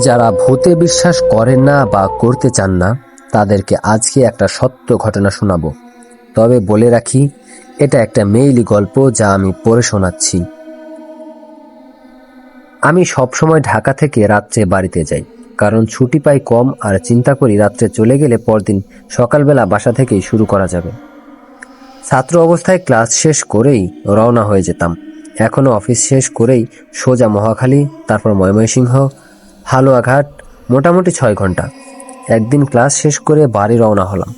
যারা ভূতে বিশ্বাস করেন না বা করতে চান না তাদেরকে আজকে একটা সত্য ঘটনা শোনাবো। তবে বলে রাখি, এটা একটা মেইলি গল্প যা আমি পড়ে শোনাচ্ছি। আমি সবসময় ঢাকা থেকে রাত্রে বাড়িতে যাই, কারণ ছুটি পাই কম আর চিন্তা করি রাত্রে চলে গেলে পরদিন সকালবেলা বাসা থেকেই শুরু করা যাবে। ছাত্র অবস্থায় ক্লাস শেষ করেই রওনা হয়ে যেতাম। এখনও অফিস শেষ করেই সোজা মহাখালী, তারপর ময়মনসিংহ, হালুয়াঘাট, মোটামুটি 6 ঘন্টা। একদিন ক্লাস শেষ করে বাড়ি রওনা হলাম।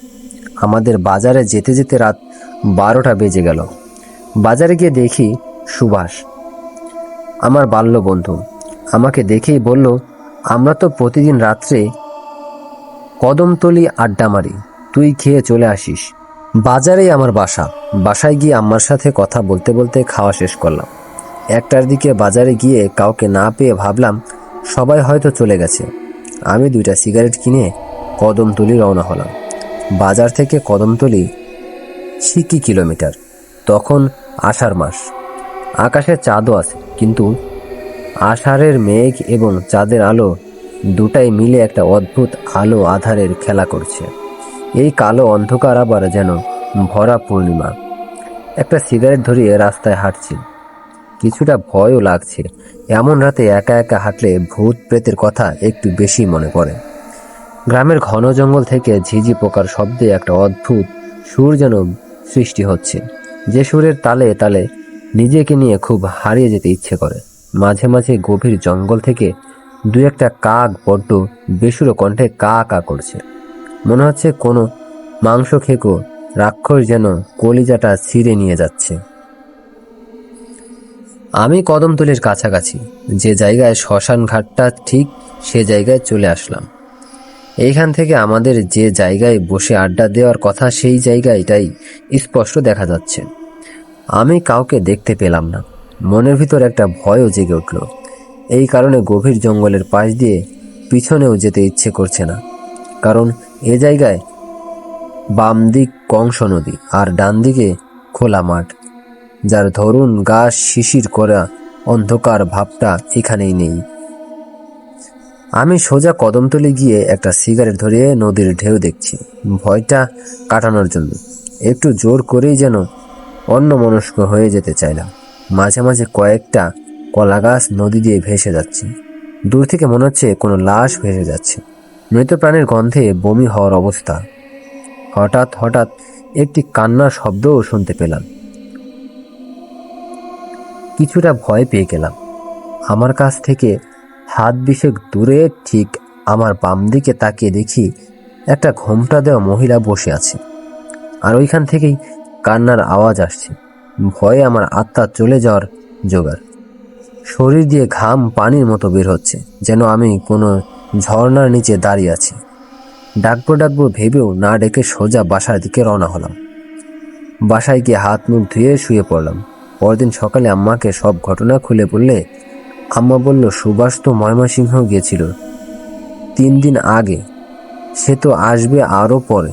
আমাদের বাজারে যেতে যেতে রাত 12টা বেজে গেল। বাজারে গিয়ে দেখি সুভাষ, আমার বাল্য বন্ধু, আমাকে দেখেই বলল, আমরা তো প্রতিদিন রাত্রে কদমতলি আড্ডা মারি, তুই খেয়ে চলে আসিস। বাজারেই আমার বাসা। বাসায় গিয়ে আম্মার সাথে কথা বলতে বলতে খাওয়া শেষ করলাম। 1টার দিকে বাজারে গিয়ে কাউকে না পেয়ে ভাবলাম সবাই হয়তো চলে গেছে। আমি 2টা সিগারেট কিনে কদমতলি রওনা হলাম। বাজার থেকে কদমতলি 6 কিলোমিটার। তখন আষাঢ় মাস, আকাশে চাঁদও আছে, কিন্তু আষাঢ়ের মেঘ এবং চাঁদের আলো দুটাই মিলে একটা অদ্ভুত আলো আধারের খেলা করছে। এই কালো অন্ধকার আবার যেন ভরা পূর্ণিমা। একটা সিগারেট ধরিয়ে রাস্তায় হাঁটছি। কিছুটা ভয়ও লাগছে। এমন রাতে একা একা হাঁটলে ভূত প্রেতের কথা একটু বেশি মনে পড়ে। গ্রামের ঘন জঙ্গল থেকে ঝিঝি পোকার শব্দে একটা অদ্ভুত সুর যেন সৃষ্টি হচ্ছে, যে সুরের তালে তালে নিজেকে নিয়ে খুব হারিয়ে যেতে ইচ্ছে করে। মাঝে মাঝে গভীর জঙ্গল থেকে 2-1টা কাক বড্ড বেসুরো কণ্ঠে কা কা করছে। মনে হচ্ছে কোনো মাংস খেকো রাক্ষস যেন কলিজাটা ছিঁড়ে নিয়ে যাচ্ছে। আমি কদমতলির কাছাকাছি, যে জায়গায় শ্মশান ঘাটটা ঠিক সে জায়গায় চলে আসলাম। এইখান থেকে আমাদের যে জায়গায় বসে আড্ডা দেওয়ার কথা সেই জায়গাটাই স্পষ্ট দেখা যাচ্ছে। আমি কাউকে দেখতে পেলাম না। মনের ভিতর একটা ভয়ও জেগে উঠল। এই কারণে গভীর জঙ্গলের পাশ দিয়ে পিছনেও যেতে ইচ্ছে করছে না, কারণ এ জায়গায় বাম দিক কংস নদী আর ডান দিকে খোলা মাঠ, যার ধরুন গাছ শিশির করা অন্ধকার ভাবটা এখানেই নেই। আমি সোজা কদমতলি গিয়ে একটা সিগারেট ধরিয়ে নদীর ঢেউ দেখছি, ভয়টা কাটানোর জন্য। একটু জোর করেই যেন অন্যমনস্ক হয়ে যেতে চাইলাম। মাঝে মাঝে কয়েকটা কলা গাছ নদী দিয়ে ভেসে যাচ্ছে। দূর থেকে মনে হচ্ছে কোনো লাশ ভেসে যাচ্ছে। মৃত প্রাণের গন্ধে বমি হওয়ার অবস্থা। হঠাৎ হঠাৎ একটি কান্নার শব্দও শুনতে পেলাম। কিছুটা ভয় পেয়ে গেলাম। আমার কাছ থেকে হাত 20 দূরে ঠিক আমার বাম দিকে তাকিয়ে দেখি একটা ঘোমটা দেওয়া মহিলা বসে আছে, আর ওইখান থেকেই কান্নার আওয়াজ আসছে। ভয়ে আমার আত্মা চলে যাওয়ার জোগাড়। শরীর দিয়ে ঘাম পানির মতো বের হচ্ছে, যেন আমি কোনো ঝর্ণার নিচে দাঁড়িয়ে আছি। ডাকবো ভেবেও না ডেকে সোজা বাসার দিকে রওনা হলাম। বাসায় গিয়ে হাত মুখ ধুয়ে শুয়ে পড়লাম। পরদিন সকালে আম্মাকে সব ঘটনা খুলে বললে আম্মা বলল, সুভাষ তো ময়মনসিংহ গিয়েছিল 3 দিন আগে, সে তো আসবে আরও পরে।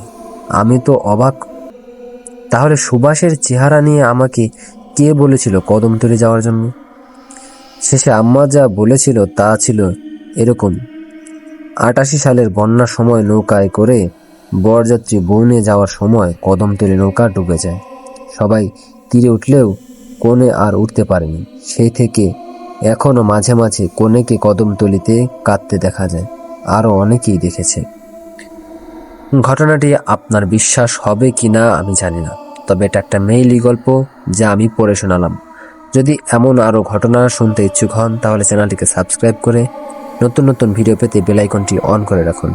আমি তো অবাক। তাহলে সুভাষের চেহারা নিয়ে আমাকে কে বলেছিল কদমতলি যাওয়ার জন্য? শেষে আম্মা যা বলেছিল তা ছিল এরকম: 88 সালের বন্যার সময় নৌকায় করে বরযাত্রী বনে যাওয়ার সময় কদমতলি নৌকা ডুবে যায়। সবাই তীরে উঠলেও কোণে আর উঠতে পারেনি। সেই থেকে এখনো মাঝে মাঝে কোণেকে কদমতলিতে কাঁদতে দেখা যায়। আরও অনেকেই দেখেছে। ঘটনাটি আপনার বিশ্বাস হবে কি না আমি জানি না, তবে এটা একটা মেইলি গল্প যা আমি পড়ে শোনালাম। যদি এমন আরও ঘটনা শুনতে ইচ্ছুক হন তাহলে চ্যানেলটিকে সাবস্ক্রাইব করে নতুন নতুন ভিডিও পেতে বেল আইকনটি অন করে রাখুন।